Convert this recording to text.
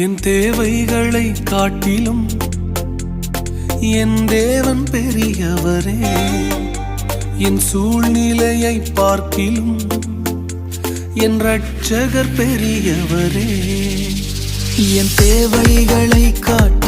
என் தேவைகளை காட்டிலும் என் தேவன் பெரியவரே. என் சூழ்நிலையை பார்க்கிலும் என் இரட்சகர் பெரியவரே. என் தேவைகளை காட்டிலும்